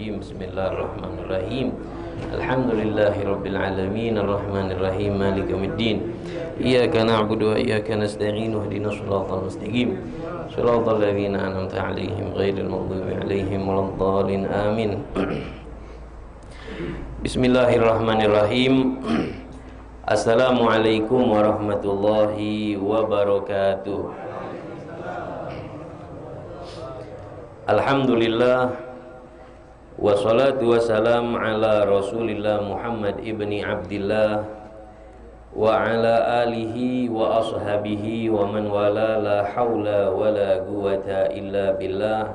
rajim. Bismillahirrahmanirrahim. Alhamdulillahirabbil alamin arrahmanir rahim maliki yaumiddin. Iyyaka na'budu wa iyyaka nasta'in ihdinas siratal mustaqim. Shiratal ladzina an'amta 'alaihim ghairil maghdubi 'alaihim waladdallin. Amin. Bismillahirrahmanirrahim. Assalamualaikum warahmatullahi wabarakatuh. Alhamdulillah, wassalatu wassalam ala Rasulillah Muhammad ibni Abdillah wa ala alihi wa ashabihi wa man wala, la hawla wa la quwata illa billah.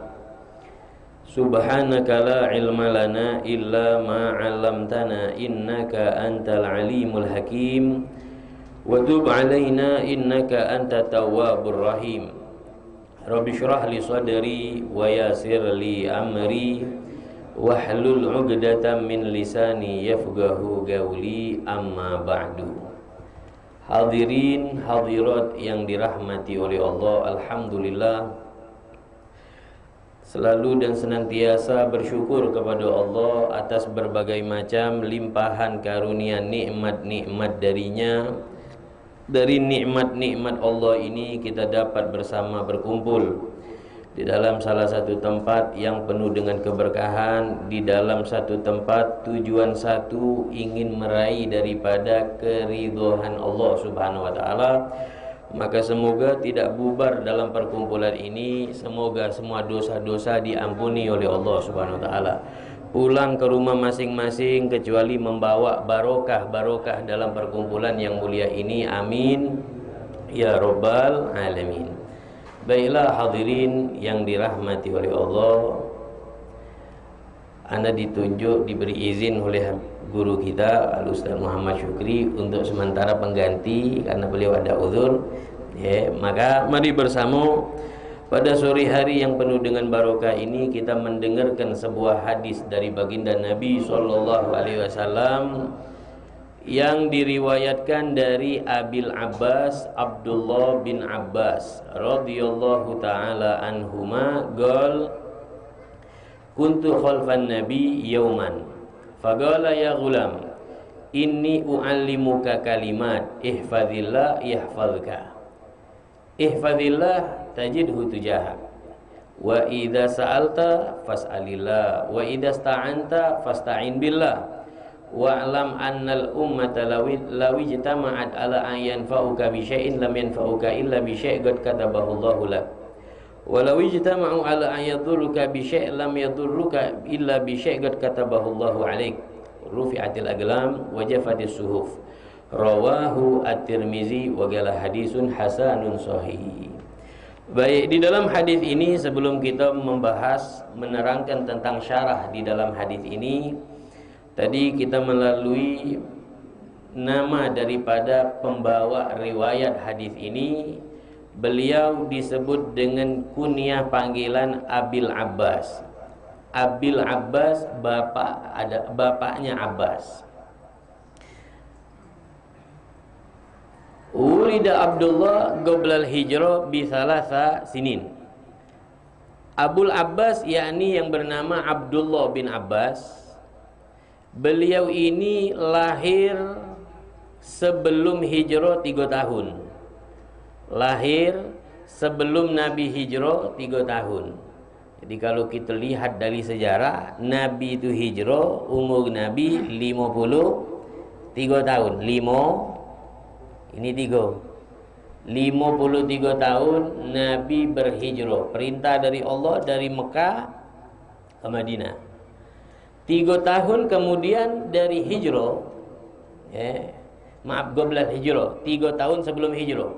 Subhanaka la ilma lana illa ma 'allamtana innaka antal alimul hakim wa tub 'alaina innaka antat tawwabur rahim. Rabbi shrah li sadri wa yassir li amri wahlul 'uqdatam min lisani yafqahu qawli, amma ba'du. Hadirin hadirat yang dirahmati oleh Allah, alhamdulillah selalu dan senantiasa bersyukur kepada Allah atas berbagai macam limpahan karunia nikmat-nikmat darinya. Dari nikmat-nikmat Allah ini kita dapat bersama berkumpul di dalam salah satu tempat yang penuh dengan keberkahan, di dalam satu tempat tujuan satu, ingin meraih daripada keridhaan Allah Subhanahu wa taala. Maka semoga tidak bubar dalam perkumpulan ini, semoga semua dosa-dosa diampuni oleh Allah Subhanahu wa taala. Pulang ke rumah masing-masing kecuali membawa barokah dalam perkumpulan yang mulia ini, amin ya rabbal alamin. Baiklah hadirin yang dirahmati oleh Allah, Anda ditunjuk, diberi izin oleh guru kita Al-Ustaz Muhammad Syukri untuk sementara pengganti karena beliau ada uzur. Maka mari bersama pada sore hari yang penuh dengan barokah ini kita mendengarkan sebuah hadis dari baginda Nabi SAW yang diriwayatkan dari Abil Abbas Abdullah bin Abbas radhiyallahu taala anhuma qol kuntu khalfan nabi yauman faqala ya ghulam inni uallimuka kalimat ihfazillah yahfazka ihfazillah tajidhu tujahak wa idza sa'alta fas'alillah wa idza sta'anta fasta'in billah wa'lam annal ummata law ijtama'at ala an yanfa'uka bi syai'in lam yanfa'uka illa bi syai' qad katabahu Allahu lak wa law ijtama'u ala an yadhurruka bi syai' lam yadhurruka illa bi syai' qad katabahu Allahu 'alaik rufi'atil aqlam wa jafatis suhuf. Rawahu at-Tirmizi wa qala hadisun hasanun sahih. Baik, di dalam hadis ini sebelum kita membahas menerangkan tentang syarah di dalam hadis ini, tadi kita melalui nama daripada pembawa riwayat hadis ini. Beliau disebut dengan kunyah panggilan Abil Abbas. Abil Abbas bapaknya Abbas. Ulida Abdullah qoblal hijrah bi salasa sinin. Abul Abbas yakni yang bernama Abdullah bin Abbas, beliau ini lahir sebelum hijrah 3 tahun. Lahir sebelum Nabi hijrah 3 tahun. Jadi kalau kita lihat dari sejarah, Nabi itu hijrah, umur Nabi 53 tahun. Ini 53 tahun Nabi berhijrah. Perintah dari Allah dari Mekah ke Madinah. 3 tahun kemudian dari hijrah, qoblal hijrah, 3 tahun sebelum hijrah.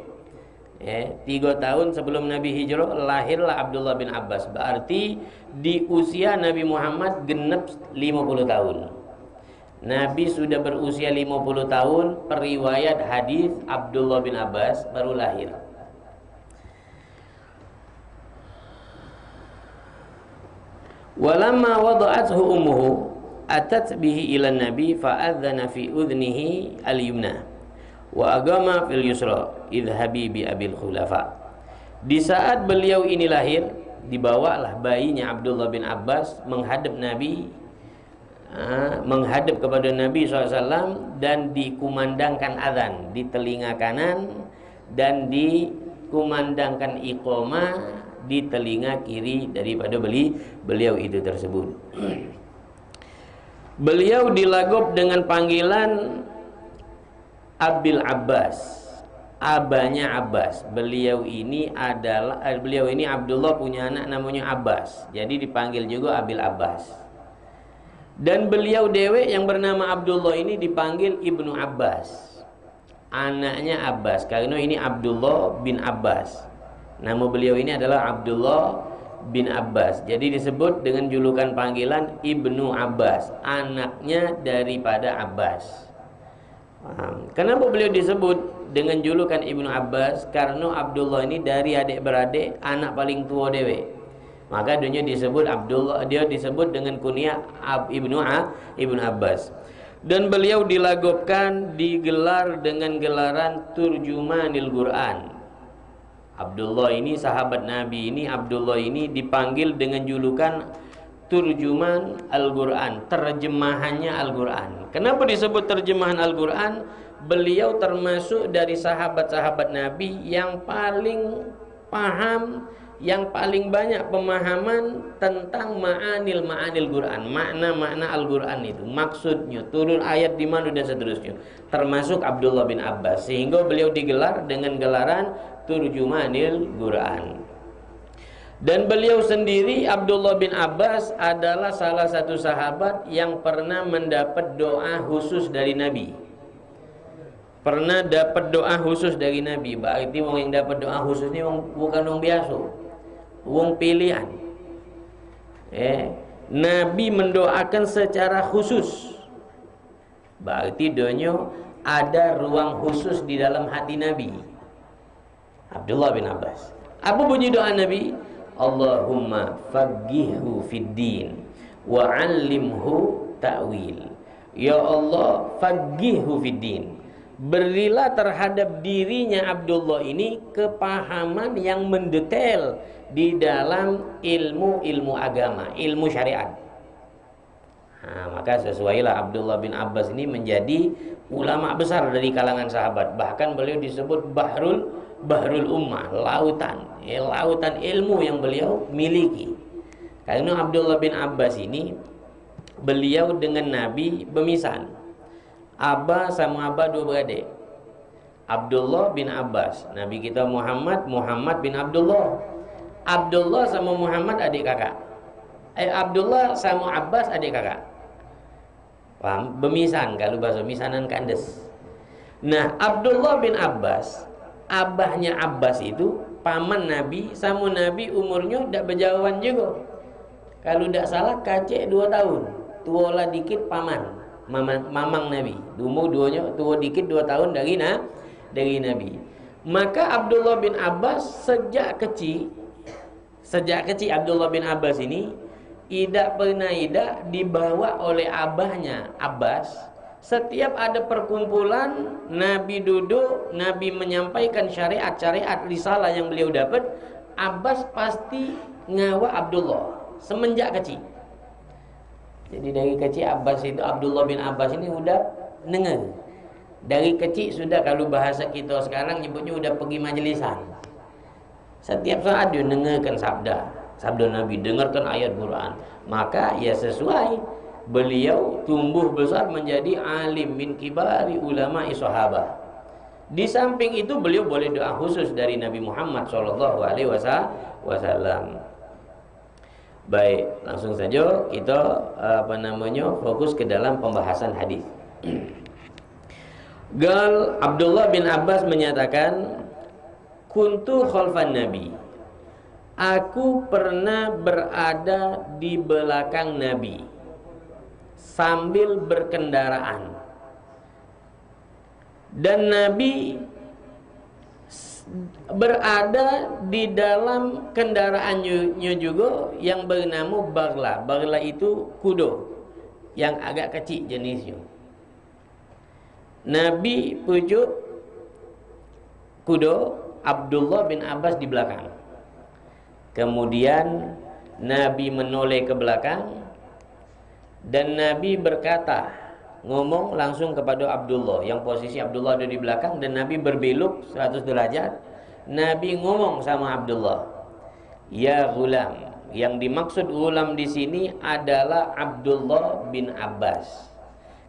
3 tahun sebelum Nabi hijrah lahirlah Abdullah bin Abbas. Berarti di usia Nabi Muhammad genep 50 tahun. Nabi sudah berusia 50 tahun, periwayat hadis Abdullah bin Abbas baru lahir. Walamma wada'athu ummuhu atat bihi ila nabi fa'adzana fi udhnihi al-yumna wa agama fil yusra idhabi bi abil khulafa. Di saat beliau ini lahir, dibawalah bayinya Abdullah bin Abbas menghadap Nabi, menghadap kepada Nabi SAW, dan dikumandangkan azan di telinga kanan dan dikumandangkan iqamah di telinga kiri daripada beliau itu tersebut. Beliau dilagop dengan panggilan Abil Abbas, abahnya Abbas. Beliau ini Abdullah punya anak namanya Abbas, jadi dipanggil juga Abil Abbas. Dan beliau dewek yang bernama Abdullah ini dipanggil Ibnu Abbas, anaknya Abbas, karena ini Abdullah bin Abbas. Nama beliau ini adalah Abdullah bin Abbas, jadi disebut dengan julukan panggilan Ibnu Abbas, anaknya daripada Abbas. Kenapa beliau disebut dengan julukan Ibnu Abbas? Karena Abdullah ini dari adik-beradik anak paling tua dewe. Maka dia disebut Abdullah, dia disebut dengan kunyah Ibnu Abbas. Dan beliau dilagopkan, digelar dengan gelaran Turjumanil Quran. Abdullah ini sahabat Nabi ini, Abdullah ini dipanggil dengan julukan Turjuman Al-Quran, terjemahannya Al-Quran. Kenapa disebut terjemahan Al-Quran? Beliau termasuk dari sahabat-sahabat Nabi yang paling paham, yang paling banyak pemahaman tentang ma'anil Quran, makna-makna Al-Quran itu, maksudnya, turun ayat di mana dan seterusnya, termasuk Abdullah bin Abbas, sehingga beliau digelar dengan gelaran Turjumanil Quran. Dan beliau sendiri, Abdullah bin Abbas, adalah salah satu sahabat yang pernah mendapat doa khusus dari Nabi. Pernah dapat doa khusus dari Nabi. Berarti orang yang dapat doa khusus ini bukan orang biasa, orang pilihan. Nabi mendoakan secara khusus. Berarti doanya ada ruang khusus di dalam hati Nabi. Abdullah bin Abbas. Apa bunyi doa Nabi? Allahumma faqihhu fid din wa 'allimhu ta'wil. Ya Allah, faqihhu fid din. Berilah terhadap dirinya Abdullah ini kepahaman yang mendetail di dalam ilmu agama, ilmu syariat. Maka sesuailah Abdullah bin Abbas ini menjadi ulama besar dari kalangan sahabat. Bahkan beliau disebut Bahrul Ummah, lautan ilmu yang beliau miliki. Karena Abdullah bin Abbas ini, beliau dengan Nabi bemisan. Abah sama abah dua beradik, Abdullah bin Abbas. Nabi kita Muhammad bin Abdullah. Abdullah sama Muhammad adik kakak. Abdullah sama Abbas adik kakak. Paham? Bemisan, kalau bahasa misanan kandes. Nah, Abdullah bin Abbas, abahnya Abbas itu paman Nabi, sama Nabi umurnya tidak berjauhan juga. Kalau tidak salah kacek 2 tahun. Tualah dikit paman, mamang Nabi. Umur duanya tua dikit 2 tahun dari Nabi. Maka Abdullah bin Abbas sejak kecil Abdullah bin Abbas ini tidak pernah dibawa oleh abahnya Abbas. Setiap ada perkumpulan, Nabi duduk, Nabi menyampaikan syariat risalah yang beliau dapat, Abbas pasti ngawa Abdullah semenjak kecil. Jadi dari kecil Abdullah bin Abbas ini udah dengar. Dari kecil sudah, kalau bahasa kita sekarang nyebutnya udah pergi majlisan. Setiap saat dia dengarkan sabda Nabi, dengarkan ayat Quran. Maka ya sesuai, beliau tumbuh besar menjadi alim min kibari ulama sahabah. Di samping itu beliau boleh doa khusus dari Nabi Muhammad SAW. Baik, langsung saja kita fokus ke dalam pembahasan hadis. Abdullah bin Abbas menyatakan, kuntu khalfan Nabi. Aku pernah berada di belakang Nabi sambil berkendaraan. Dan Nabi berada di dalam kendaraannya juga yang bernama Bagla. Bagla itu kuda yang agak kecil jenisnya. Nabi pujuk kuda, Abdullah bin Abbas di belakang. Kemudian Nabi menoleh ke belakang dan Nabi berkata, ngomong langsung kepada Abdullah yang posisi Abdullah ada di belakang, dan Nabi berbelok 100 derajat. Nabi ngomong sama Abdullah, "Ya ghulam." Yang dimaksud ghulam di sini adalah Abdullah bin Abbas.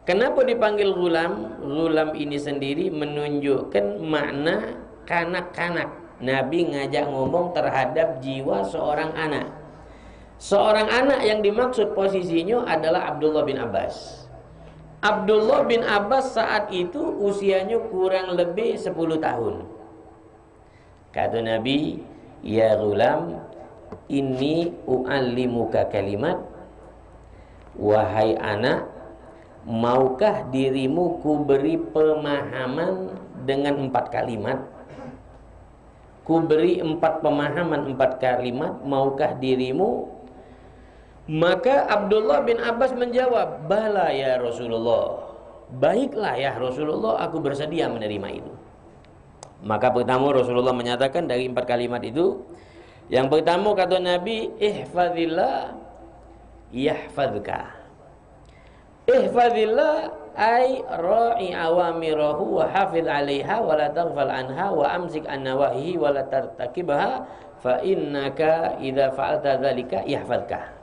Kenapa dipanggil ghulam? Ghulam ini sendiri menunjukkan makna kanak-kanak. Nabi ngajak ngomong terhadap jiwa seorang anak. Seorang anak yang dimaksud posisinya adalah Abdullah bin Abbas. Abdullah bin Abbas saat itu usianya kurang lebih 10 tahun. Kata Nabi, "Ya ghulam, inni u'allimuka kalimat." Wahai anak, maukah dirimu ku beri pemahaman dengan 4 kalimat? Ku beri 4 pemahaman, 4 kalimat, maukah dirimu? Maka Abdullah bin Abbas menjawab, "Bala ya Rasulullah." Baiklah ya Rasulullah, aku bersedia menerima itu. Maka pertama Rasulullah menyatakan dari 4 kalimat itu, yang pertama kata Nabi, "Ihfazillah yahfazka." Ihfazillah ay ra'i awamirahu wa hafiz 'alaiha wa la taghfal anha wa amsik an nawahihi wa la tartakibha fa innaka idza fa'alta dzalika yahfazka.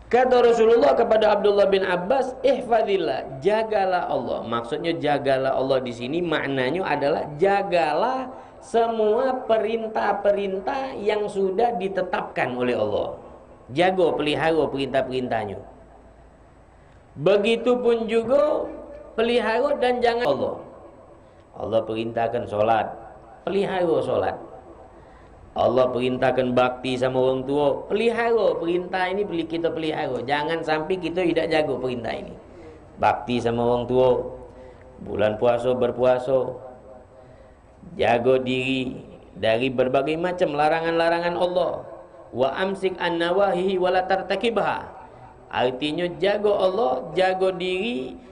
Kata Rasulullah kepada Abdullah bin Abbas, ihfazillah, jagalah Allah. Maksudnya jagalah Allah di sini maknanya adalah jagalah semua perintah-perintah yang sudah ditetapkan oleh Allah. Jaga, pelihara perintah-perintahnya. Begitupun juga pelihara dan jangan Allah. Allah perintahkan solat, pelihara solat. Allah perintahkan bakti sama orang tua, pelihara perintah ini, kita pelihara. Jangan sampai kita tidak jaga perintah ini. Bakti sama orang tua, bulan puasa berpuasa, jaga diri dari berbagai macam larangan-larangan Allah. Wa amsik an nawahihi wa la tartakibha. Artinya jaga Allah, jaga diri,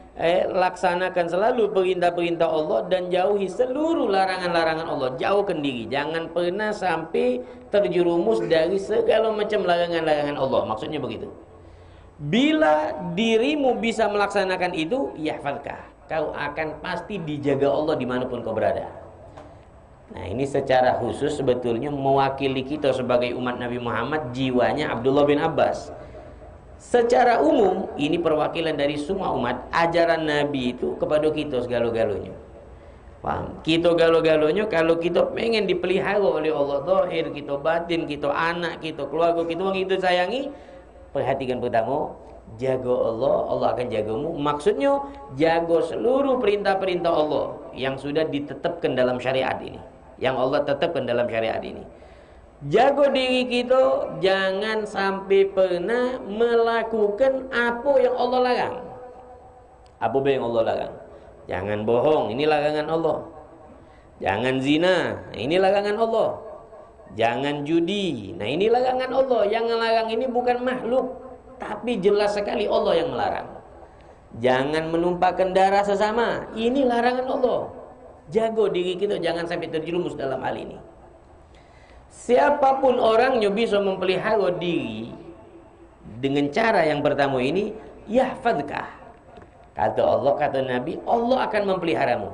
laksanakan selalu perintah-perintah Allah dan jauhi seluruh larangan-larangan Allah. Jauhkan diri, jangan pernah sampai terjerumus dari segala macam larangan-larangan Allah. Maksudnya begitu. Bila dirimu bisa melaksanakan itu, yahfazka, kau akan pasti dijaga Allah dimanapun kau berada. Nah, ini secara khusus sebetulnya mewakili kita sebagai umat Nabi Muhammad, jiwanya Abdullah bin Abbas. Secara umum ini perwakilan dari semua umat. Ajaran Nabi itu kepada kita segala-galanya. Paham? Kita galo-galonya kalau kita pengen dipelihara oleh Allah, zahir kita, batin kita, anak kita, keluarga kita, orang itu sayangi, perhatikan pertama, jaga Allah, Allah akan jagamu. Maksudnya jaga seluruh perintah-perintah Allah yang sudah ditetapkan dalam syariat ini, yang Allah tetapkan dalam syariat ini. Jaga diri kita, jangan sampai pernah melakukan apa yang Allah larang. Apa yang Allah larang? Jangan bohong, ini larangan Allah. Jangan zina, ini larangan Allah. Jangan judi, nah ini larangan Allah. Yang melarang ini bukan makhluk, tapi jelas sekali Allah yang melarang. Jangan menumpahkan darah sesama, ini larangan Allah. Jaga diri kita, jangan sampai terjerumus dalam hal ini. Siapapun orangnya bisa memelihara diri dengan cara yang pertama ini, yahfazka. Kata Allah, kata Nabi, Allah akan memeliharamu.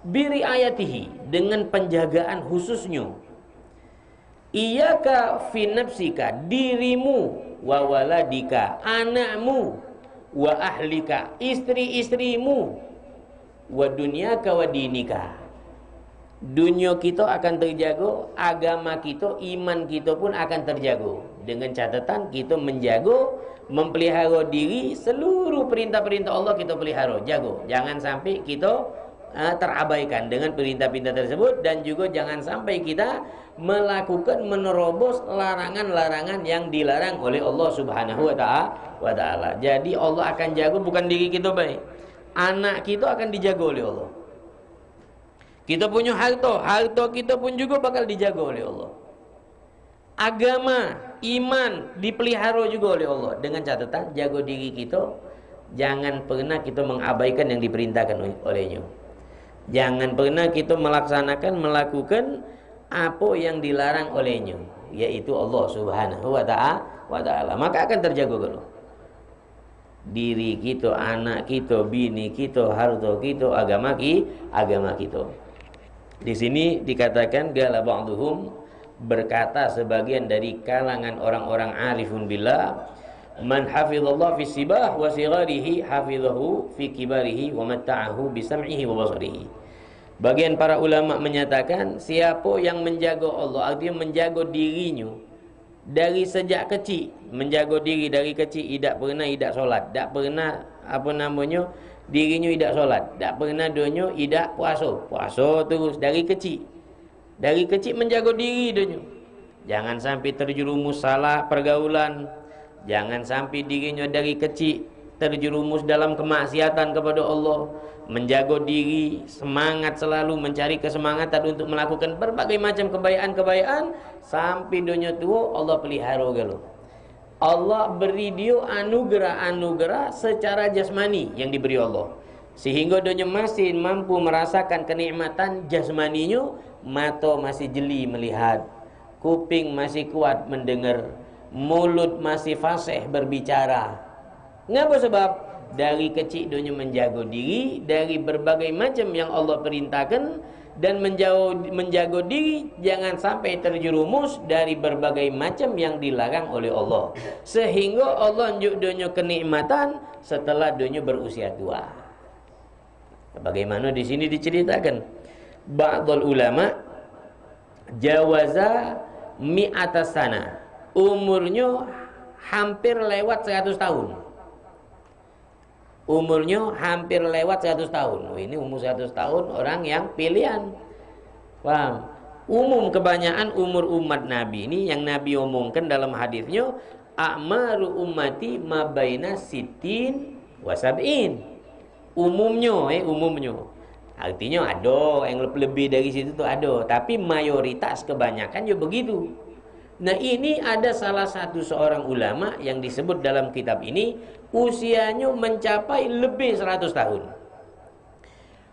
Biriayatihi, dengan penjagaan khususnya. Iyaka fi nafsika, dirimu, wa waladika, anakmu, wa ahlika, istri-istrimu, wa dunyaka wa dinika. Dunia kita akan terjaga, agama kita, iman kita pun akan terjaga. Dengan catatan kita menjaga, memelihara diri, seluruh perintah-perintah Allah kita pelihara, jaga. Jangan sampai kita terabaikan dengan perintah-perintah tersebut, dan juga jangan sampai kita melakukan, menerobos larangan-larangan yang dilarang oleh Allah Subhanahu wa ta'ala. Jadi Allah akan jaga bukan diri kita baik, anak kita akan dijaga oleh Allah. Kita punya harta kita pun juga bakal dijaga oleh Allah. Agama, iman dipelihara juga oleh Allah. Dengan catatan, jaga diri kita, jangan pernah kita mengabaikan yang diperintahkan olehnya. Jangan pernah kita melakukan apa yang dilarang olehnya, yaitu Allah Subhanahu wa ta'ala, maka akan terjaga kalau diri kita, anak kita, bini kita, harta kita, agama kita. Di sini dikatakan gala ba'duhum, berkata sebagian dari kalangan orang-orang arifun billah, man hafizallah fi sibah wa sigarihi hafizahu fi kibarihi wa matta'ahu bi sam'ihi wa basarihi. Bagian para ulama menyatakan siapa yang menjaga Allah, artinya menjaga dirinya dari sejak kecil, menjaga diri dari kecil, tidak pernah tidak solat, tidak pernah dirinya tidak solat, tidak pernah dunia tidak puasa terus dari kecil menjaga diri dunia, jangan sampai terjerumus salah pergaulan, jangan sampai dirinya dari kecil terjerumus dalam kemaksiatan kepada Allah, menjaga diri, semangat selalu mencari kesemangatan untuk melakukan berbagai macam kebaikan sampai dunia tua Allah pelihara galau. Allah beri dia anugerah secara jasmani yang diberi Allah, sehingga dunia masih mampu merasakan kenikmatan jasmaninya, mata masih jeli melihat, kuping masih kuat mendengar, mulut masih fasih berbicara. Ngapa sebab? Dari kecil dunia menjaga diri dari berbagai macam yang Allah perintahkan, dan menjaga diri jangan sampai terjerumus dari berbagai macam yang dilarang oleh Allah, sehingga Allah unjuk dunia kenikmatan setelah dunia berusia tua. Bagaimana di sini diceritakan, ba'dul ulama jawaza mi'atas sana, umurnya hampir lewat 100 tahun. Umurnya hampir lewat 100 tahun. Ini umur 100 tahun orang yang pilihan. Paham? Umum kebanyakan umur umat Nabi ini yang Nabi omongkan dalam hadisnya, a'maru ummati ma baina sitin wa sab'in. Umumnya. Artinya ada yang lebih dari situ tuh ada, tapi mayoritas kebanyakan juga begitu. Nah, ini ada salah satu seorang ulama yang disebut dalam kitab ini usianya mencapai lebih 100 tahun.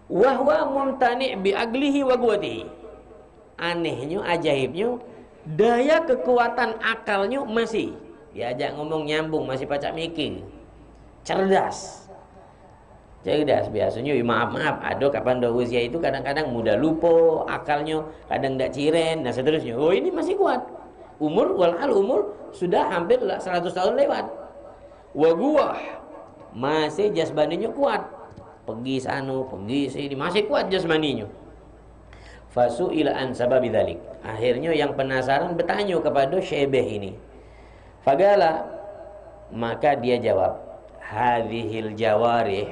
Wahwa mumtani' bi aglihi wa quwwatihi. Anehnya, ajaibnya, daya kekuatan akalnya masih diajak ngomong nyambung, masih pacak mikir. Cerdas. Biasanya maaf ada kapan dah usia itu kadang-kadang mudah lupa akalnya, kadang tidak ciren dan seterusnya. Oh, ini masih kuat. Umur sudah hampir 100 tahun lewat. Waguah masih jasmaninya kuat. Pergi sana, pergi sini, masih kuat jasmaninya. Fasu'ila an sababi dzalik. Akhirnya yang penasaran bertanya kepada Syaibah ini. Fagala, maka dia jawab, hadhil jawarih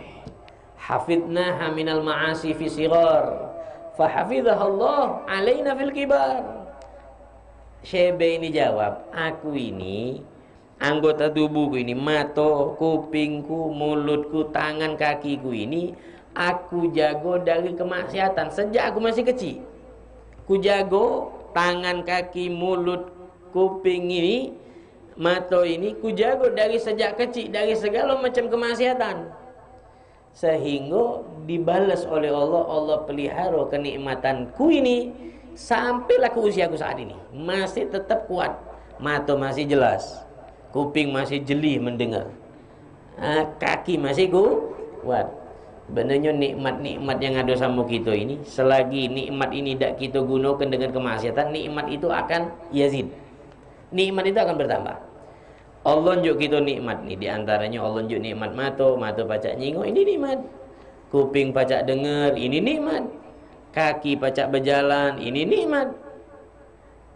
hafidnaha minal ma'asi fi sighar fa hafidhahallah alaina fil kibar. Syebe ini jawab, aku ini anggota tubuhku ini, mata, kupingku, mulutku, tangan, kakiku ini aku jago dari kemaksiatan sejak aku masih kecil. Ku jago tangan, kaki, mulut, kuping ini, mata ini ku jago dari sejak kecil dari segala macam kemaksiatan, sehingga dibalas oleh Allah. Allah pelihara kenikmatanku ini sampailah ke usiaku saat ini, masih tetap kuat, mata masih jelas, kuping masih jeli mendengar, kaki masih kuat. Benarnya nikmat-nikmat yang ada sama kita ini, selagi nikmat ini tidak kita gunakan dengan kemaksiatan, nikmat itu akan yazid, nikmat itu akan bertambah. Allah unjuk kita nikmat nih, diantaranya Allah unjuk nikmat mata pacak nyingok, ini nikmat. Kuping pacak dengar, ini nikmat. Kaki pacak berjalan, ini nikmat.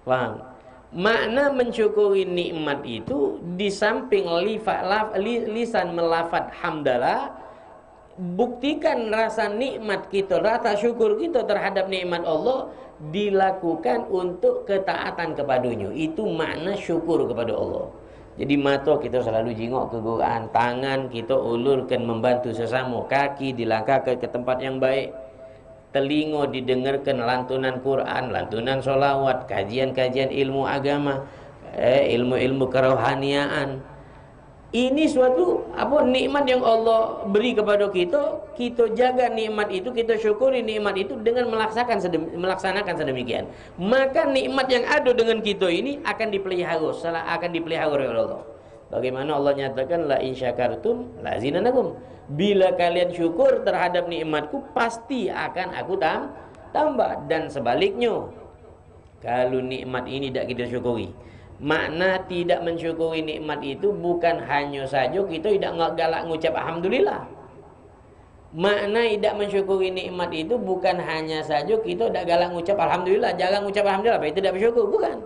Paham? Makna mensyukuri nikmat itu di samping lisan melafat hamdalah, buktikan rasa nikmat kita, rasa syukur kita terhadap nikmat Allah dilakukan untuk ketaatan kepadanya. Itu makna syukur kepada Allah. Jadi mata kita selalu jingok ke Quran, tangan kita ulurkan membantu sesama, kaki dilangkahkan ke tempat yang baik, telinga didengarkan lantunan Quran, lantunan solawat, kajian-kajian ilmu agama, ilmu-ilmu kerohaniaan. Ini suatu nikmat yang Allah beri kepada kita. Kita jaga nikmat itu, kita syukuri nikmat itu dengan melaksanakan sedemikian. Maka nikmat yang ada dengan kita ini akan dipelihara, oleh Allah. Bagaimana Allah nyatakan la in syakartum la azidannakum. Bila kalian syukur terhadap nikmatku, pasti akan aku tambah. Dan sebaliknya, kalau nikmat ini tidak kita syukuri, makna tidak mensyukuri nikmat itu bukan hanya saja kita tidak galak ngucap alhamdulillah. Makna tidak mensyukuri nikmat itu bukan hanya saja kita tidak galak ngucap alhamdulillah, jangan ngucap alhamdulillah, itu tidak bersyukur, bukan.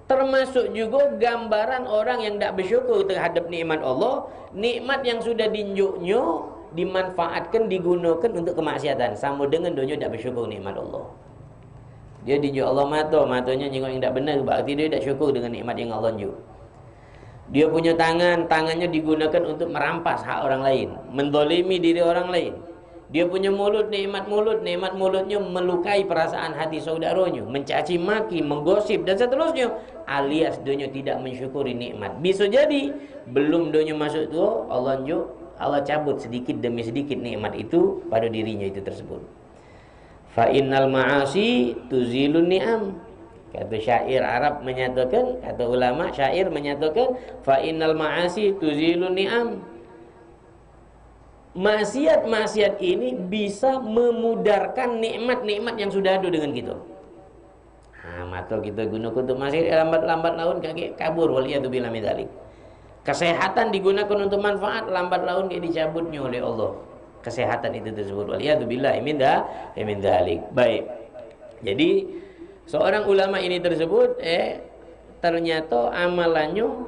Termasuk juga gambaran orang yang tidak bersyukur terhadap nikmat Allah, nikmat yang sudah dinjuknya dimanfaatkan, digunakan untuk kemaksiatan, sama dengan donya tidak bersyukur nikmat Allah. Dia dinjuk Allah matanya jengok yang tak benar, berarti dia tak syukur dengan nikmat yang Allah tunjuk. Dia punya tangannya digunakan untuk merampas hak orang lain, menzalimi diri orang lain. Dia punya mulut, nikmat mulutnya melukai perasaan hati saudaranya, mencaci maki, menggosip dan seterusnya, alias dia tidak mensyukuri nikmat. Bisa jadi belum dia masuk tu, Allah cabut sedikit demi sedikit nikmat itu pada dirinya itu tersebut. Fa innal ma'asi tuzilun ni'am. Kata syair Arab menyatakan, kata ulama syair menyatakan, fa innal ma'asi tuzilun ni'am. Maksiat ini bisa memudarkan nikmat-nikmat yang sudah ada dengan kita. Mata kita gunakan untuk maksiat, lambat laun kaki kabur, waliyadzubillah min dzalik. Kesehatan digunakan untuk manfaat, lambat laun kayak dicabutnya oleh Allah. Kesehatan itu tersebut, waliyadzubillah min dzalik. Baik. Jadi seorang ulama ini tersebut ternyata amalannya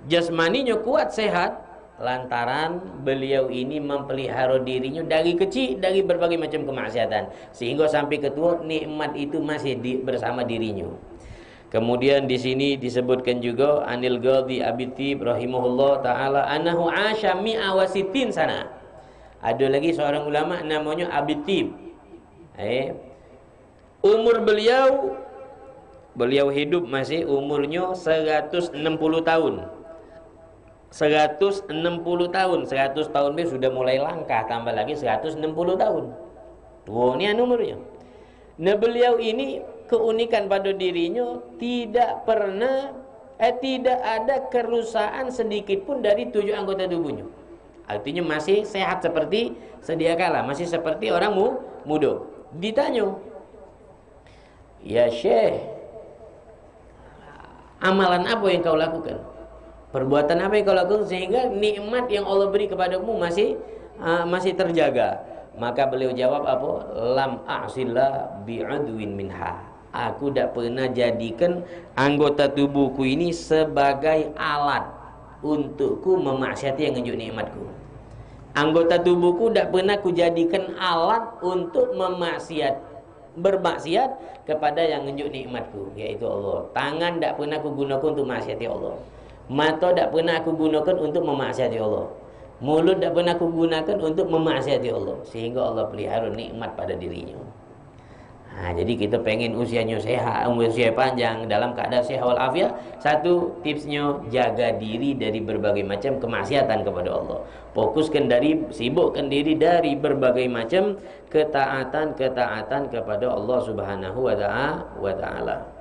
jasmaninya kuat, sehat, lantaran beliau ini memelihara dirinya dari kecil dari berbagai macam kemaksiatan, sehingga sampai ketua nikmat itu masih bersama dirinya. Kemudian di sini disebutkan juga Anil Ghadhi Abitib rahimahullah taala anahu asya mi'a wa sittin sana. Ada lagi seorang ulama namanya Abitib. Umur beliau hidup masih umurnya 160 tahun. 160 tahun. 100 tahun dia sudah mulai langkah, tambah lagi 160 tahun. Tua ni umurnya. Nah, beliau ini keunikan pada dirinya tidak pernah tidak ada kerusakan sedikit pun dari 7 anggota tubuhnya. Artinya masih sehat seperti sedia kala, masih seperti orang muda. Ditanya, "Ya Syekh, amalan apa yang kau lakukan? Perbuatan apa yang kau lakukan sehingga nikmat yang Allah beri kepadamu masih terjaga?" Maka beliau jawab apa? "Lam a'sillah bi'adwin minha." Aku tidak pernah jadikan anggota tubuhku ini sebagai alat untukku memaksiati yang menunjuk nikmatku. Anggota tubuhku tidak pernah kujadikan alat untuk bermaksiat kepada yang menunjuk nikmatku, yaitu Allah. Tangan tidak pernah aku gunakan untuk maksiati Allah. Mata tidak pernah aku gunakan untuk memaksiati Allah. Mulut tidak pernah aku gunakan untuk memaksiati Allah, sehingga Allah pelihara nikmat pada dirinya. Jadi kita pengen usianya sehat, usia panjang dalam keadaan sehat walafiat. Satu tipsnya, jaga diri dari berbagai macam kemaksiatan kepada Allah. Sibukkan diri dari berbagai macam ketaatan kepada Allah Subhanahu wa ta'ala.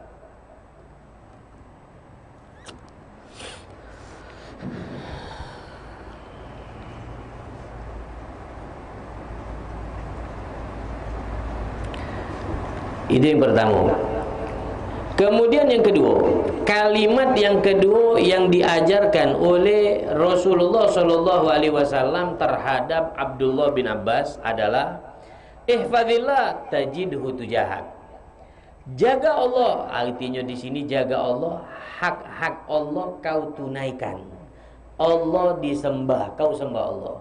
Itu yang pertama. Kemudian yang kedua, kalimat yang kedua yang diajarkan oleh Rasulullah SAW terhadap Abdullah bin Abbas adalah ihfazillah tajidhu tujahak. Jaga Allah, artinya di sini jaga Allah, hak-hak Allah kau tunaikan. Allah disembah, kau sembah Allah.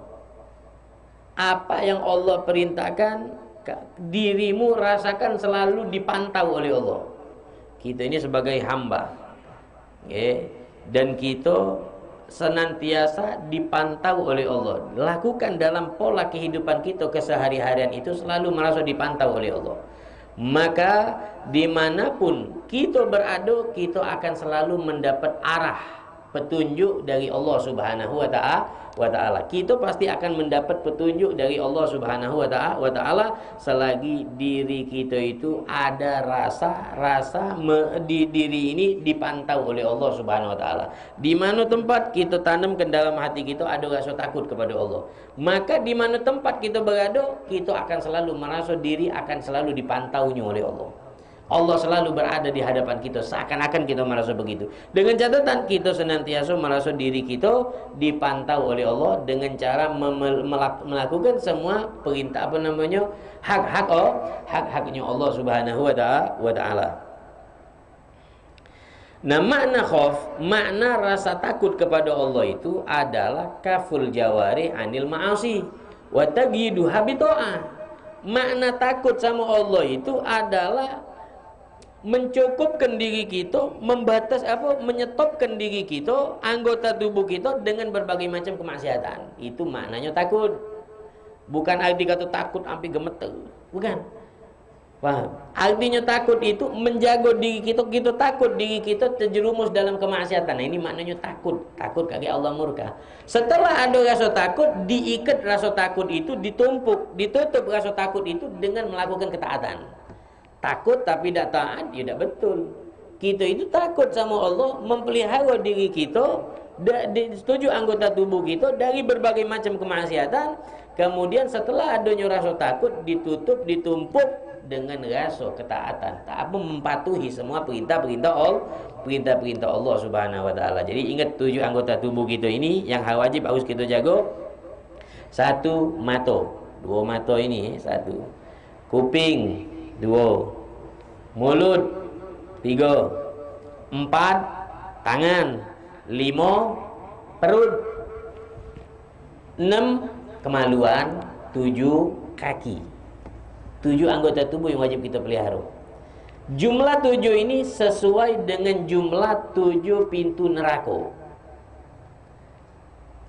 Apa yang Allah perintahkan, dirimu rasakan selalu dipantau oleh Allah. Kita ini sebagai hamba, dan kita senantiasa dipantau oleh Allah. Lakukan dalam pola kehidupan kita kesehari-harian itu selalu merasa dipantau oleh Allah. Maka dimanapun kita berada, kita akan selalu mendapat arah petunjuk dari Allah Subhanahu wa taala. Kita pasti akan mendapat petunjuk dari Allah Subhanahu wa taala selagi diri kita itu ada rasa di diri ini dipantau oleh Allah Subhanahu wa taala. Di mana tempat kita tanam ke dalam hati kita ada rasa takut kepada Allah, maka di mana tempat kita berada, kita akan selalu merasa diri akan selalu dipantaunya oleh Allah. Allah selalu berada di hadapan kita, seakan-akan kita merasa begitu. Dengan catatan kita senantiasa merasa diri kita dipantau oleh Allah dengan cara melakukan semua perintah hak-haknya Allah Subhanahu wa taala. Nah, makna khauf, makna rasa takut kepada Allah itu adalah kaful jawari anil ma'asi wa tagyiduha bi ta'ah. Makna takut sama Allah itu adalah mencukupkan diri kita, menyetopkan diri kita, anggota tubuh kita dengan berbagai macam kemaksiatan. Itu maknanya takut. Bukan arti kata takut sampai gemeter, bukan. Paham? Artinya takut itu menjaga diri kita, kita takut diri kita terjerumus dalam kemaksiatan. Nah, ini maknanya takut. Takut kaki Allah murka. Setelah ada rasa takut, diikat rasa takut itu, ditutup rasa takut itu dengan melakukan ketaatan. Takut tapi tidak taat, tidak betul. Kita itu takut sama Allah, memelihara diri kita, setuju anggota tubuh kita dari berbagai macam kemaksiatan. Kemudian setelah adanya rasa takut, ditutup, ditumpuk dengan rasa ketaatan. Tak apa mematuhi semua perintah-perintah Allah Subhanahu wa taala. Jadi ingat 7 anggota tubuh kita ini yang wajib harus kita jaga. 1 mata, 2 mata ini 1. Kuping 2, mulut 3, 4 tangan, 5 perut, 6 kemaluan, 7 kaki. 7 anggota tubuh yang wajib kita pelihara. Jumlah 7 ini sesuai dengan jumlah 7 pintu neraka.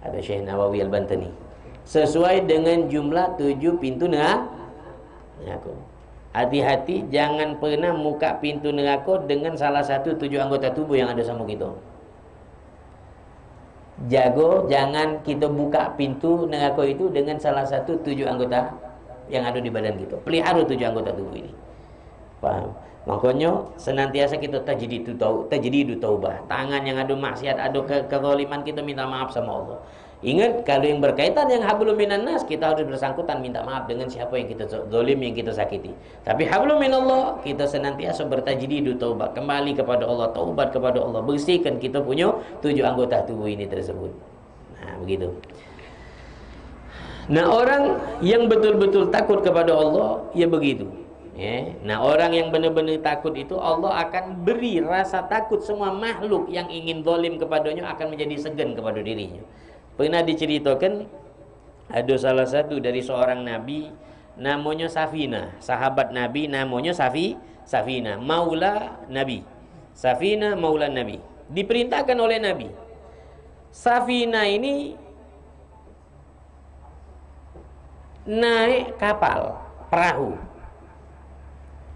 Ada Syekh Nawawi Al-Bantani. Sesuai dengan jumlah 7 pintu neraka. Hati-hati, jangan pernah buka pintu neraka dengan salah satu 7 anggota tubuh yang ada sama kita. Jago, jangan kita buka pintu neraka itu dengan salah satu 7 anggota yang ada di badan kita. Pelihara 7 anggota tubuh ini. Paham? Makanya senantiasa kita tajdidu taubah. Tangan yang ada maksiat, ada kezaliman, kita minta maaf sama Allah. Ingat, kalau yang berkaitan yang hablum minan nas, kita harus bersangkutan minta maaf dengan siapa yang kita zalim, yang kita sakiti. Tapi hablum minallah, kita senantiasa bertajdidu taubah, kembali kepada Allah, taubat kepada Allah, bersihkan kita punya 7 anggota tubuh ini tersebut. Nah, begitu. Nah, orang yang betul-betul takut kepada Allah, ya begitu. Ya. Nah, orang yang benar-benar takut itu, Allah akan beri rasa takut semua makhluk yang ingin zalim kepadanya akan menjadi segan kepada dirinya. Pernah diceritakan ada salah satu dari seorang nabi namanya Safina, sahabat nabi namanya Safina, maula nabi. Safina maula nabi. Diperintahkan oleh nabi. Safina ini naik kapal, perahu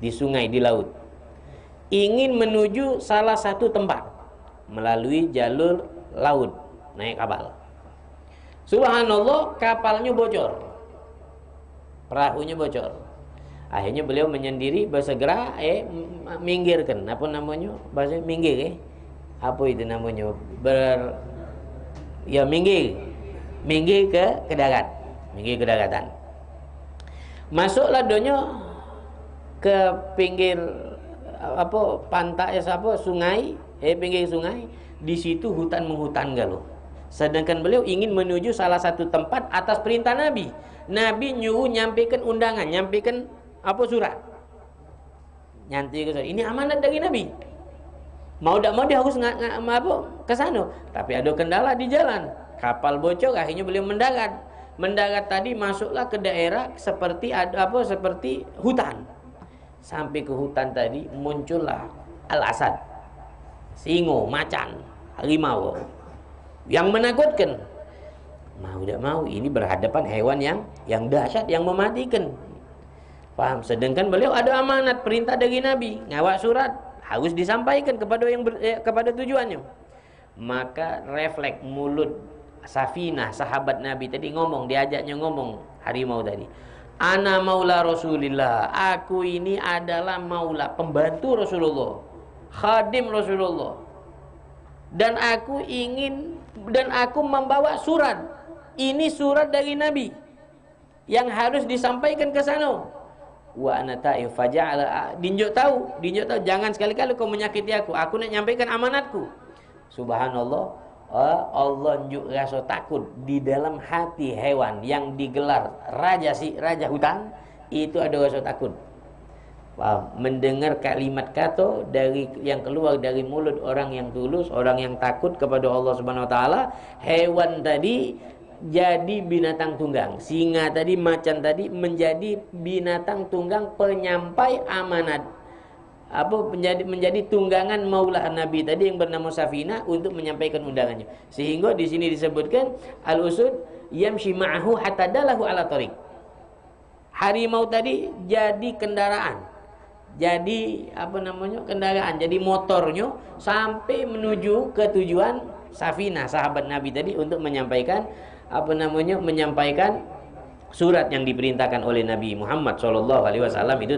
di sungai, di laut, ingin menuju salah satu tempat melalui jalur laut, naik kapal. Subhanallah, kapalnya bocor, perahunya bocor. Akhirnya beliau menyendiri, bersegera minggirkan, apa namanya bahasa minggir, apa itu namanya, minggir ke darat, minggir ke daratan. Masuklah donya ke pinggir pantai sungai, pinggir sungai. Di situ hutan menghutan galuh. Sedangkan beliau ingin menuju salah satu tempat atas perintah Nabi. Nabi nyuruh nyampaikan undangan, nyampaikan surat. Ini amanat dari Nabi. Mau tidak mau dia harus ke sana. Tapi ada kendala di jalan. Kapal bocor, akhirnya beliau mendarat. Mendarat tadi masuklah ke daerah seperti seperti hutan. Sampai ke hutan tadi muncullah al-asad, singo, macan, harimau yang menakutkan. Mau tidak mau ini berhadapan hewan yang dahsyat, yang mematikan. Paham? Sedangkan beliau ada amanat, perintah dari Nabi, ngawak surat harus disampaikan kepada kepada tujuannya. maka refleks mulut Safinah sahabat Nabi tadi ngomong, diajaknya ngomong harimau tadi, ana maula Rasulillah, aku ini adalah maula, pembantu Rasulullah, khadim Rasulullah, dan aku membawa surat. Ini surat dari Nabi yang harus disampaikan ke sana. Wa ana ta'if faja'ala, dinjok tahu, jangan sekali-kali kau menyakiti aku nak nyampaikan amanatku. Subhanallah, Allah njuk rasa takut di dalam hati hewan yang digelar raja hutan, itu ada rasa takut. Mendengar kalimat kata dari yang keluar dari mulut orang yang tulus, orang yang takut kepada Allah Subhanahu wa taala. Hewan tadi jadi binatang tunggang, singa tadi, macan tadi menjadi binatang tunggang penyampai amanat, menjadi tunggangan maula Nabi tadi yang bernama Safinah untuk menyampaikan undangannya. Sehingga di sini disebutkan al-usud yamshi ma'ahu hatta dalahu ala tariq. Harimau tadi jadi kendaraan, jadi kendaraan, jadi motornya sampai menuju ke tujuan Safinah sahabat Nabi tadi untuk menyampaikan menyampaikan surat yang diperintahkan oleh Nabi Muhammad SAW itu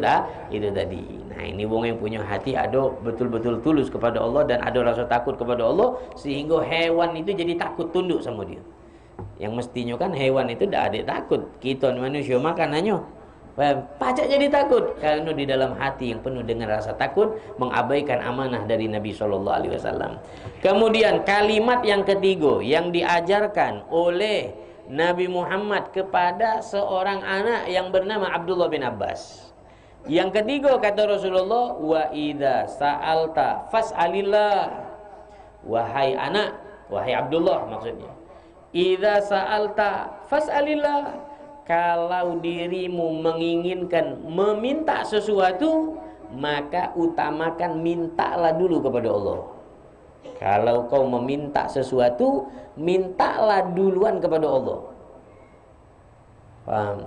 tadi. Nah, ini wong yang punya hati ada betul-betul tulus kepada Allah dan ada rasa takut kepada Allah, sehingga hewan itu jadi takut tunduk sama dia. Yang mestinya kan hewan itu tidak ada takut, kita manusia makanannya pacak jadi takut karena di dalam hati yang penuh dengan rasa takut mengabaikan amanah dari Nabi SAW. Kemudian kalimat yang ketiga yang diajarkan oleh Nabi Muhammad kepada seorang anak yang bernama Abdullah bin Abbas. Yang ketiga kata Rasulullah, wa idza sa'alta fas'alillah. Wahai anak, wahai Abdullah maksudnya, idza sa'alta fas'alillah. Kalau dirimu menginginkan meminta sesuatu, maka utamakan mintalah dulu kepada Allah. Kalau kau meminta sesuatu, mintalah duluan kepada Allah. Paham?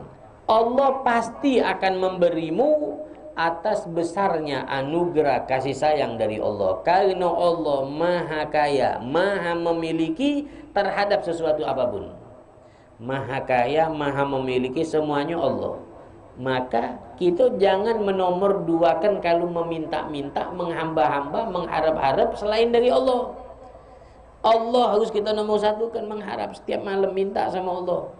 Allah pasti akan memberimu atas besarnya anugerah kasih sayang dari Allah. Karena Allah maha kaya, maha memiliki terhadap sesuatu apapun. Maha kaya, maha memiliki semuanya Allah. Maka kita jangan menomorduakan kalau meminta-minta, menghamba-hamba, mengharap-harap selain dari Allah. Allah harus kita nomor satukan, mengharap setiap malam minta sama Allah.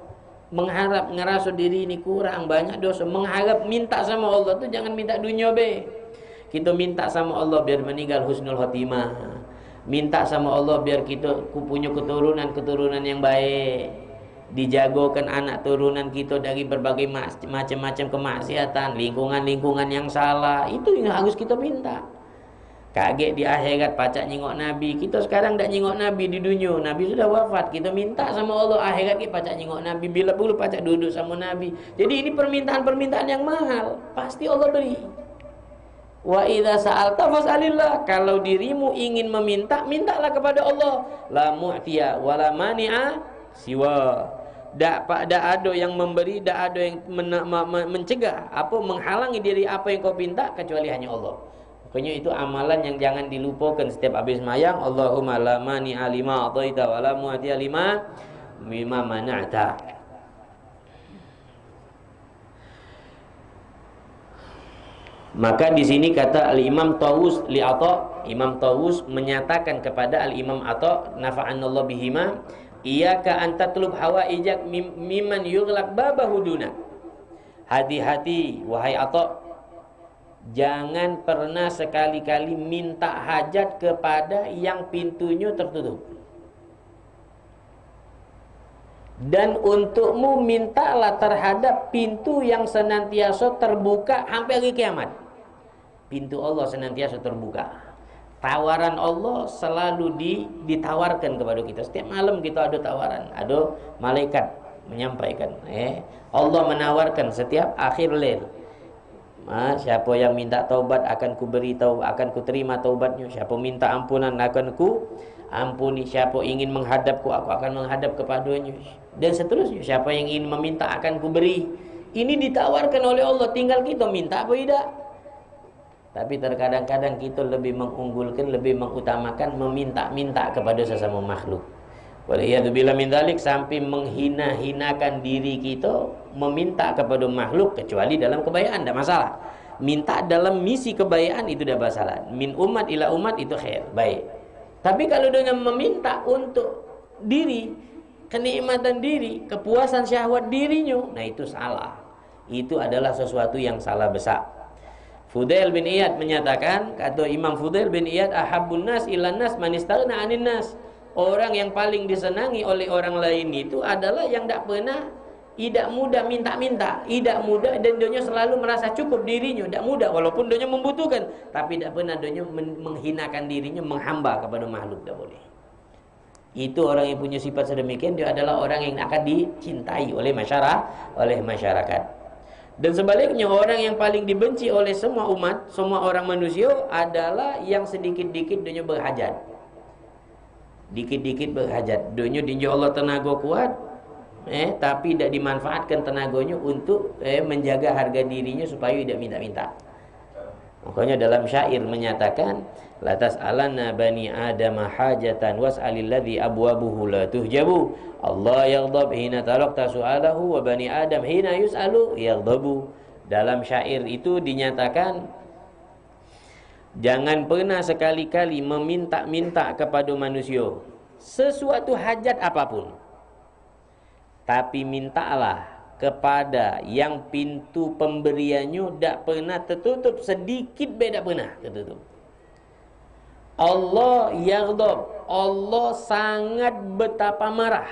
Mengharap, ngerasa diri ini kurang, banyak dosa. Mengharap minta sama Allah tuh jangan minta dunia be. Kita minta sama Allah biar meninggal husnul khotimah. Minta sama Allah biar kita punya keturunan yang baik. Dijagokan anak turunan kita dari berbagai macam-macam kemaksiatan, lingkungan-lingkungan yang salah. Itu yang harus kita minta. Kaget di akhirat pacak nyingok Nabi. Kita sekarang tak nyingok Nabi di dunia. Nabi sudah wafat. Kita minta sama Allah akhirat kita pacak nyingok Nabi. Bila perlu pacak duduk sama Nabi. Jadi ini permintaan-permintaan yang mahal. Pasti Allah beri. Wa idza sa'alta fas'alillah. Kalau dirimu ingin meminta, mintalah kepada Allah. La mu'tiya wa la mani'a siwa. Tak ada yang memberi, tak ada yang mencegah, menghalangi diri apa yang kau minta kecuali hanya Allah. Makanya itu amalan yang jangan dilupakan setiap habis mayang. Allahumma la mani'a lima ataita wa la mu'tiya lima mana'ta. Maka di sini kata Al-Imam Tawus li Atha, Imam Tawus menyatakan kepada Al-Imam Atha nafa'anallahu bihima, iyyaka an tatlub hawaijak mimman yughlaq babahu duna. Hati-hati wahai Atha, jangan pernah sekali-kali minta hajat kepada yang pintunya tertutup. Dan untukmu mintalah terhadap pintu yang senantiasa terbuka sampai hari kiamat. Pintu Allah senantiasa terbuka. Tawaran Allah selalu ditawarkan kepada kita. Setiap malam kita ada tawaran, ada malaikat menyampaikan. Allah menawarkan setiap akhir lail. Siapa yang minta taubat akan kuberi akan kuterima taubatnya. Siapa minta ampunan akan ku ampuni. Siapa ingin menghadapku, aku akan menghadap kepadanya. Dan seterusnya. Siapa yang ingin meminta akan kuberi. Ini ditawarkan oleh Allah. Tinggal kita minta apa tidak. Tapi terkadang-kadang kita lebih mengunggulkan, lebih mengutamakan meminta-minta kepada sesama makhluk. Waliyadzubillah min dzalik, sampai menghina-hinakan diri kita meminta kepada makhluk, kecuali dalam kebaikan tidak masalah. Minta dalam misi kebaikan itu tidak masalah. Min umat ila umat itu khair, baik. Tapi kalau dengan meminta untuk diri, kenikmatan diri, kepuasan syahwat dirinya, nah itu salah. Itu adalah sesuatu yang salah besar. Fudail bin Iyad menyatakan, kata Imam Fudail bin Iyad, ahabbun nas ilan nas man istaghna anin nas. Orang yang paling disenangi oleh orang lain itu adalah yang tidak mudah minta-minta, tidak mudah, dan dia selalu merasa cukup dirinya, tidak mudah walaupun dia membutuhkan, tapi tidak pernah dia menghinakan dirinya, menghamba kepada makhluk, tidak boleh. Itu orang yang punya sifat sedemikian, dia adalah orang yang akan dicintai oleh masyarakat. Dan sebaliknya, orang yang paling dibenci oleh semua umat, semua orang manusia adalah yang sedikit-dikit dunia berhajat. Dikit-dikit berhajat. Dunia dinja Allah tenaga kuat, tapi tidak dimanfaatkan tenaganya untuk menjaga harga dirinya supaya tidak minta-minta. Makanya dalam syair menyatakan, la tas'alanna bani adam hajatan was'alil ladzi abwabuhu la tuhjabu. Allah yaghdab hina tarakta su'alahu wa bani adam hina yus'alu yaghdabu. Dalam syair itu dinyatakan, jangan pernah sekali-kali meminta-minta kepada manusia sesuatu hajat apapun, tapi mintalah kepada yang pintu pemberiannya tidak pernah tertutup, sedikit beda pernah tertutup. Allah yaghdab, Allah sangat betapa marah.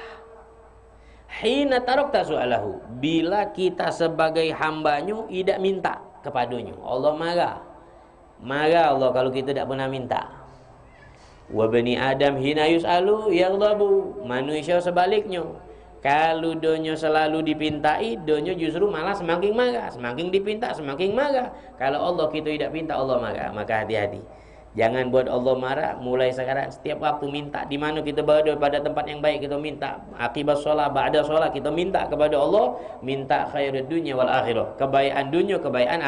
Hina tarakta su'alahu, bila kita sebagai hambanya tidak minta kepadanya, Allah marah. Marah Allah kalau kita tidak pernah minta. Wa bani adam hina yus'alu yaghdabu, manusia sebaliknya, kalau donya selalu dipintai, donya justru malah semakin marah. Semakin dipinta, semakin marah. Kalau Allah kita tidak pinta, Allah marah. Maka hati-hati. Jangan buat Allah marah. Mulai sekarang setiap waktu minta. Di mana kita berada pada tempat yang baik, kita minta. Akibat sholat, ba'da sholat, kita minta kepada Allah. Minta khairud dunya wal akhirah. Kebaikan dunia, kebaikan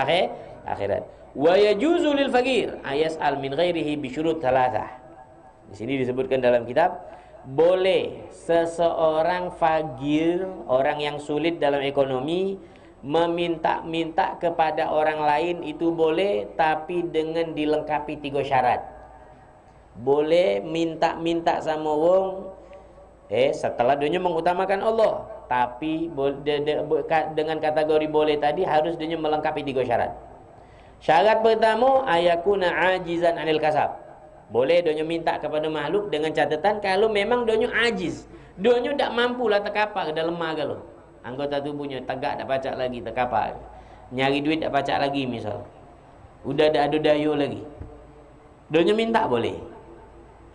akhirat. Wa yajuzu lil faqir ayas'al min ghairihi bi syurut thalathah. Di sini disebutkan dalam kitab, boleh seseorang fakir, orang yang sulit dalam ekonomi, meminta-minta kepada orang lain, itu boleh, tapi dengan dilengkapi 3 syarat. Boleh minta-minta sama wong setelah dunia mengutamakan Allah, tapi dengan kategori boleh tadi harus dunia melengkapi 3 syarat. Syarat pertama, ayakuna ajizan anil kasab. Boleh donya minta kepada makhluk dengan catatan kalau memang donya ajiz, donya tak mampu lah terkapar dalam maga lo. Anggota tubuhnya tegak tak pacak lagi, terkapar. Nyari duit tak pacak lagi misal. Udah tak ada daya lagi. Donya minta boleh.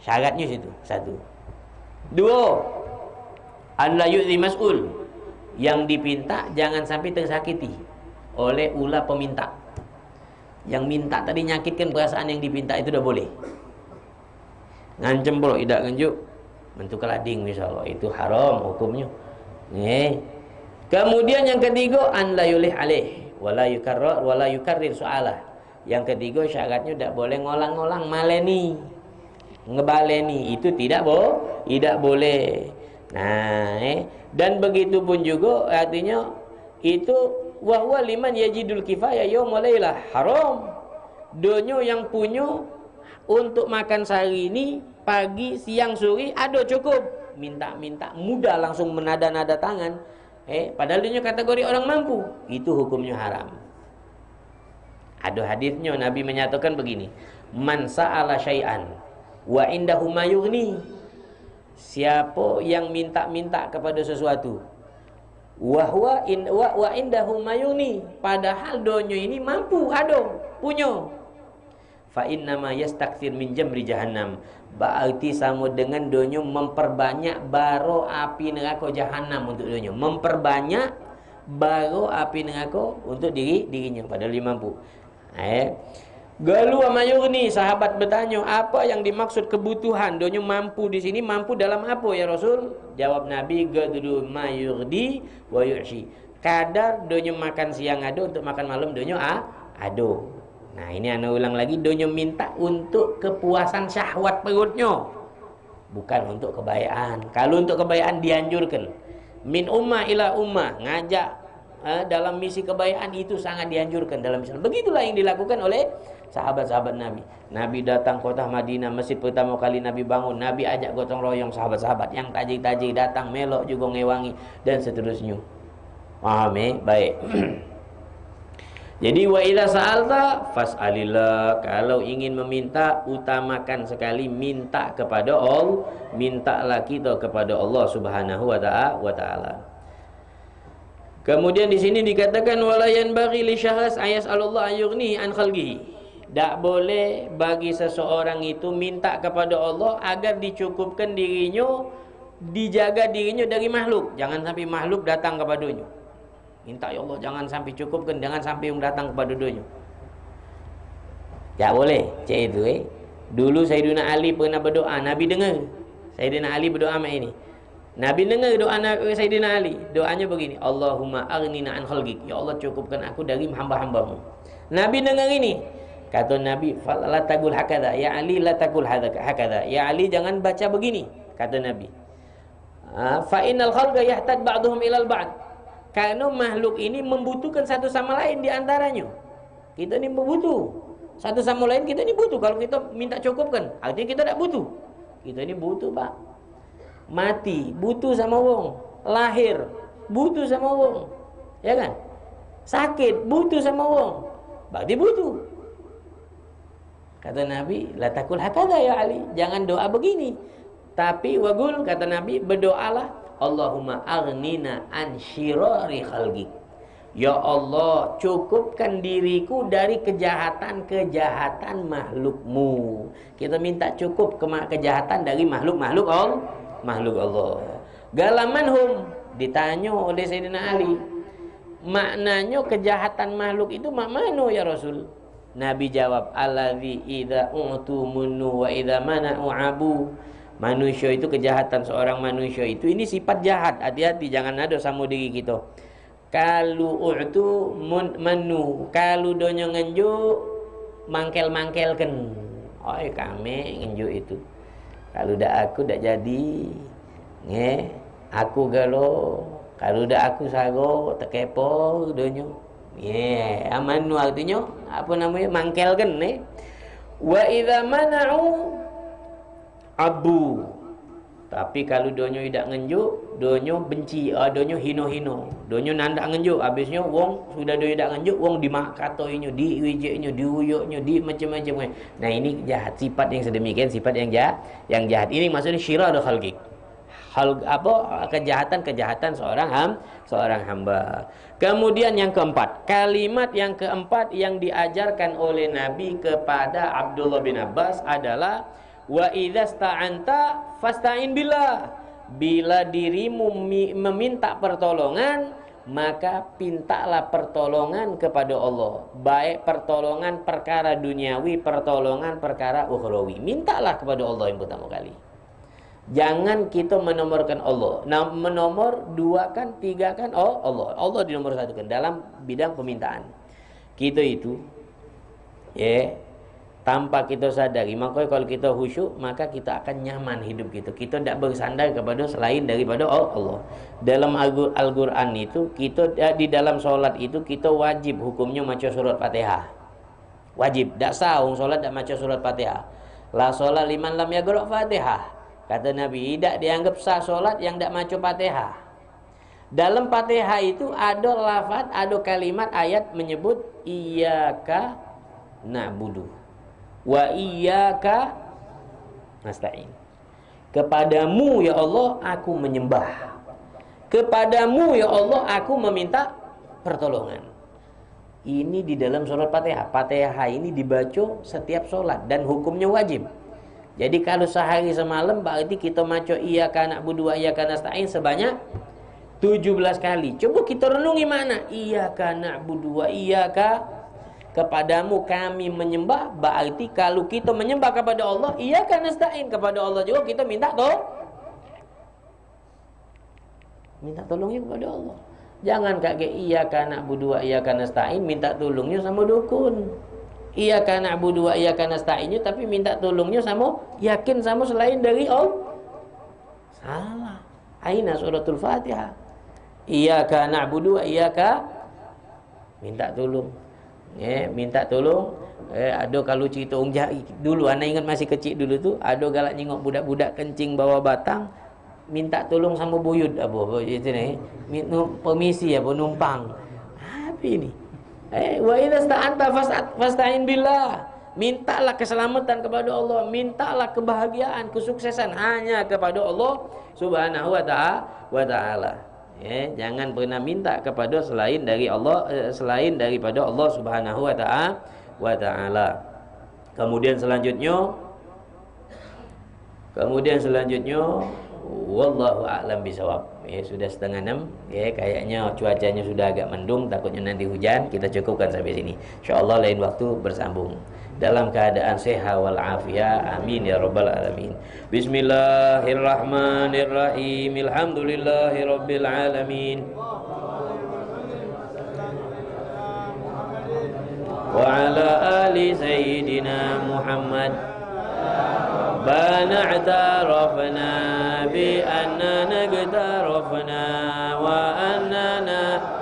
Syaratnya situ, 1. 2, an la yu'zi mas'ul. Yang dipinta jangan sampai tersakiti oleh ulah peminta. Yang minta tadi nyakitkan perasaan yang dipinta, itu dah boleh. Ngancem pula tidak nganjuk bentuk kelading misalnya, itu haram hukumnya. Kemudian yang ketiga, an la yulih alaih wala yukarrir soalah. Yang ketiga syaratnya tidak boleh ngolang-ngolang maleni, ngebaleni, itu tidak boleh. Nah, dan begitu pun juga artinya itu wahwa liman yajidul kifayah yaum walailah, haram. Donyo yang punya untuk makan sehari ini, pagi, siang, sore, ada cukup. Minta-minta, mudah langsung menada-nada tangan. Padahal dia kategori orang mampu. Itu hukumnya haram. Ada hadisnya, Nabi menyatakan begini, man sa'ala syai'an wa indahu ma yughni. Siapa yang minta-minta kepada sesuatu, wa indahu ma yughni, padahal donya ini mampu, ada, punya, fa innama yastakthir min jamri jahannam, berarti sama dengan donya memperbanyak baro api neraka jahannam untuk donya, memperbanyak baro api neraka untuk dirinya, padahal dia mampu. Galu amayurni, sahabat bertanya, apa yang dimaksud kebutuhan? Donya mampu di sini, mampu dalam apa ya Rasul? Jawab Nabi, gadru mayurdi wa yu'shi. Kadar donya makan siang ada, untuk makan malam donya ada. Nah, ini ana ulang lagi, donyo minta untuk kepuasan syahwat perutnya, bukan untuk kebaikan. Kalau untuk kebaikan dianjurkan. Min ummah ila ummah, ngajak dalam misi kebaikan itu sangat dianjurkan dalam Islam. Begitulah yang dilakukan oleh sahabat-sahabat Nabi. Nabi datang kota Madinah, masjid pertama kali Nabi bangun, Nabi ajak gotong royong sahabat-sahabat yang tajik-tajik datang, melok juga ngewangi dan seterusnya. Paham baik. Jadi wa idza sa'alta fas'alillah, kalau ingin meminta utamakan sekali minta kepada Allah, mintalah kita kepada Allah Subhanahu wa taala. Kemudian di sini dikatakan wala yanbaghi li syahas ayas'alullah ayughnihi an khalqihi. Tak boleh bagi seseorang itu minta kepada Allah agar dicukupkan dirinya, dijaga dirinya dari makhluk. Jangan sampai makhluk datang kepadanya. Minta ya Allah jangan sampai cukupkan, jangan sampai yang datang kepada dunia. Tak boleh, cik itu Dulu Sayyidina Ali pernah berdoa, Nabi dengar. Sayyidina Ali berdoa macam ini. Nabi dengar doa Sayyidina Ali. Doanya begini, Allahumma aghnina an khalqik. Ya Allah cukupkan aku dari hamba-hambamu. Nabi dengar ini. Kata Nabi, la taqul hakadha. Ya Ali la taqul hakadha. Ya Ali jangan baca begini, kata Nabi. Fa innal khalqa yahtad ba'dhum ilal ba'd. Karena makhluk ini membutuhkan satu sama lain di antaranya. Kita ini membutuh satu sama lain, kita ini butuh. Kalau kita minta cukupkan, artinya kita tak butuh. Kita ini butuh, Pak. Mati, butuh sama wong. Lahir, butuh sama wong. Ya kan? Sakit, butuh sama wong. Berarti butuh. Kata Nabi, la takul hakadha ya Ali. Jangan doa begini. Tapi wagul, kata Nabi, berdoalah Allahumma aghnina an syirari khalqik. Ya Allah, cukupkan diriku dari kejahatan-kejahatan makhlukmu. Kita minta cukup kejahatan dari makhluk-makhluk Allah. Galamanhum, ditanya oleh Sayyidina Ali. Maknanya kejahatan makhluk itu mana ya Rasul? Nabi jawab, alladzi idza u'tumunu wa idza mana'u abu. Manusia itu kejahatan seorang manusia itu ini sifat jahat. Hati-hati jangan ada sama diri kita. Kalau u'tu manu, kalau donyo ngenju mangkel-mangkelken. Oi kami ngenju itu. Kalau dak aku dak jadi. Aku galo. Kalau dak aku sago tekepo donyo. Amanu artinya apa namanya? Mangkelken Wa idza mana'u abu. Tapi kalau donyo tidak ngenjuk, donyo benci, donyo hino-hino, donyo nandak ngenjuk, habisnya wong sudah donyo tidak ngenjuk, wong dimakatoinya, diwijeknya, diuyuknya, di macam-macam. Nah ini jahat, sifat yang sedemikian, sifat yang jahat. Ini maksudnya syirar khalqik. Kejahatan seorang hamba. Kemudian yang keempat, kalimat yang keempat yang diajarkan oleh Nabi kepada Abdullah bin Abbas adalah wa idza sta'anta fasta'in billah. Bila dirimu meminta pertolongan, maka pintalah pertolongan kepada Allah. Baik pertolongan perkara duniawi, pertolongan perkara ukhrawi. Mintalah kepada Allah yang pertama kali. Jangan kita menomorkan Allah. Nah, menomor dua kan, tiga kan, Allah. Allah di nomor satu kan dalam bidang permintaan. Kita itu tanpa kita sadari, maka kalau kita khusyuk, maka kita akan nyaman hidup kita. Kita tidak bersandar kepada selain daripada Allah. Dalam Al-Quran itu, kita di dalam solat itu kita wajib hukumnya maca surat Fatihah. Wajib, tidak sah solat tidak maca surat Fatihah. La solat liman lam yaqra Fatihah. Kata Nabi, tidak dianggap sah solat yang tidak maca Fatihah. Dalam Fatihah itu ada lafaz, ada kalimat ayat menyebut iyyaka na'budu wa iyyaka nasta'in. Kepadamu ya Allah aku menyembah. Kepadamu ya Allah aku meminta pertolongan. Ini di dalam sholat Fatihah. Fatihah ini dibaca setiap sholat dan hukumnya wajib. Jadi kalau sehari semalam berarti kita maca iyyaka na'budu wa iyyaka nasta'in sebanyak 17 kali. Coba kita renungi mana? Iyyaka na'budu wa iyyaka, kepadamu kami menyembah. Berarti kalau kita menyembah kepada Allah, iyyaka nasta'in, kepada Allah juga kita minta tolongnya kepada Allah. Jangan kakek iyyaka na'budu wa iyyaka nasta'in minta tolongnya sama dukun. Iyyaka na'budu wa iyyaka nasta'in, tapi minta tolongnya sama yakin sama selain dari Allah. Salah. Aina suratul Fatihah. Iyyaka na'budu wa iyyaka, minta tolong. Minta tolong. Ada kalau cerita orang jahil dulu, anak ingat masih kecil dulu tu, ada galak nyengok budak-budak kencing bawa batang, minta tolong sama buyut apa itu ni, permisi apa numpang. Apa ni? Wa idza sta'anta fasta'in billah. Mintalah keselamatan kepada Allah, mintalah kebahagiaan, kesuksesan hanya kepada Allah Subhanahu wa ta'ala. Jangan pernah minta kepada selain dari Allah, selain daripada Allah Subhanahu wa ta'ala. Kemudian selanjutnya wallahu a'lam bisawab. Sudah 5:30. Kayaknya cuacanya sudah agak mendung, takutnya nanti hujan. Kita cukupkan sampai sini. Insyaallah lain waktu bersambung dalam keadaan sehat wal afiyah. Amin ya rabbal alamin. Bismillahirrahmanirrahim. Alhamdulillahirabbil alamin. Wa ala ali sayyidina Muhammad. Bana i'tarafna bi annana igtarafna wa annana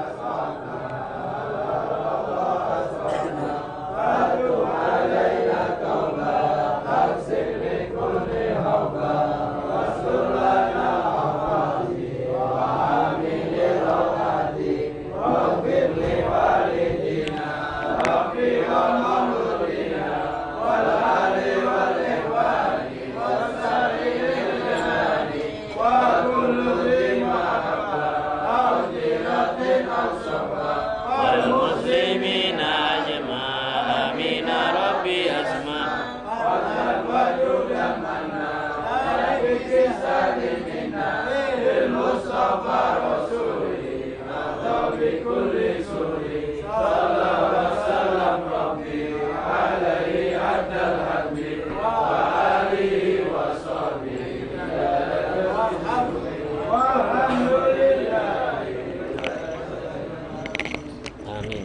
Amin.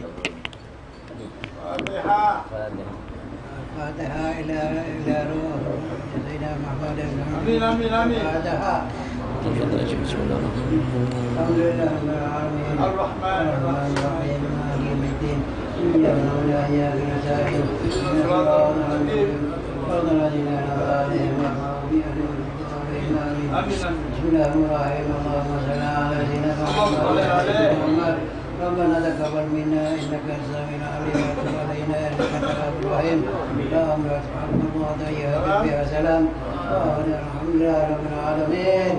ربنا تقبل منا انك انت السميع العليم وتب علينا انك انت التواب الرحيم اللهم ارحمنا وضيعنا بها سلام الحمد لله رب العالمين.